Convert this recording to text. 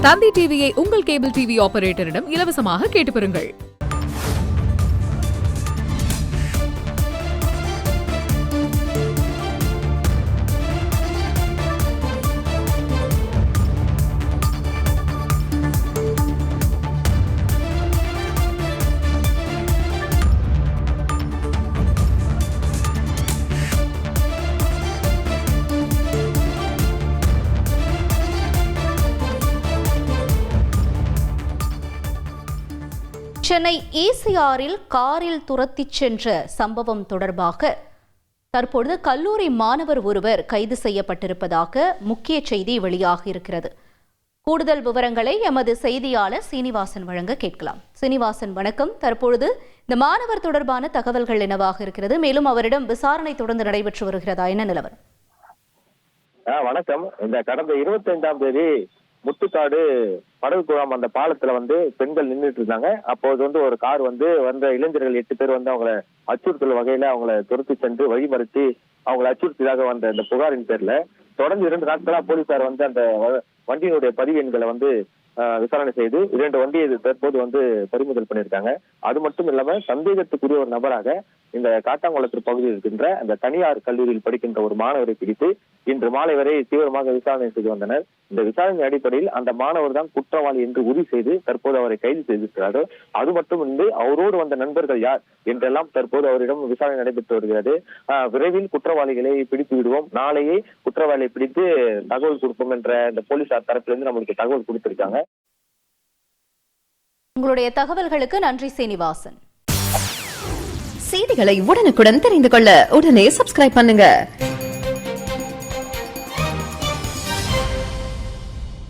தந்தி டிவியை உங்கள் cable TV ஆபரேட்டரிடம் இலவசமாக கேட்டு பெறுங்கள். சென்னை ECRல் காரில் துரத்திச் சென்ற சம்பவம் தொடர்பாக தற்பொழுது கல்லூரி மாணவர் ஒருவர் கைது செய்யப்பட்டிருப்பதாக முக்கிய செய்தி வெளியாக இருக்கிறது. கூடுதல் விவரங்களை எமது செய்தியாளர் சீனிவாசன் வழங்க கேட்கலாம். சீனிவாசன், வணக்கம். தற்பொழுது இந்த மாணவர் தொடர்பான தகவல்கள் என்னவாக இருக்கிறது? மேலும் அவரிடம் விசாரணை தொடர்ந்து நடைபெற்று வருகிறதா? என்ன நிலவரம்? வணக்கம். இந்த கடந்த 25ஆம் தேதி முத்துக்காடு படகு குழாம் அந்த பாலத்துல பெண்கள் நின்றுட்டு இருந்தாங்க. அப்போது ஒரு கார் வந்த இளைஞர்கள் 8 பேர் அவங்களை அச்சுறுத்தல் வகையில அவங்களை துரத்தி சென்று வழிமறித்து அவங்களை அச்சுறுத்தலாக வந்த இந்த புகாரின் பேர்ல தொடர்ந்து 2 நாட்களா போலீசார் அந்த வண்டியினுடைய பதிவு எண்களை விசாரணை செய்து 2 வண்டியை தற்போது பறிமுதல் பண்ணியிருக்காங்க. அது மட்டும் இல்லாம சந்தேகத்துக்குரிய ஒரு நபராக இந்த காட்டாங்குளத்தூர் பகுதியில் இருக்கின்ற அந்த தனியார் கல்லூரியில் படிக்கின்ற ஒரு மாணவரை பிடித்து இன்று மாலை வரை தீவிரமாக விசாரணை செய்து வந்தனர். இந்த விசாரணை அடிப்படையில் அந்த மாணவர் தான் குற்றவாளி என்று உறுதி செய்து தற்போது அவரை கைது செய்திருக்கிறார்கள். அது மட்டுமின்றி அவரோடு வந்த நண்பர்கள் யார் என்றெல்லாம் தற்போது அவரிடம் விசாரணை நடைபெற்று வருகிறது. விரைவில் குற்றவாளிகளை பிடித்து விடுவோம், நாளையே குற்றவாளியை பிடித்து தகவல் கொடுப்போம் என்ற இந்த போலீசார் தரப்பிலிருந்து நம்மளுக்கு தகவல் கொடுத்திருக்காங்க. உங்களுடைய தகவல்களுக்கு நன்றி சீனிவாசன். செய்திகளை உடனுக்குடன் தெரிந்து கொள்ள உடனே சப்ஸ்கிரைப் பண்ணுங்க.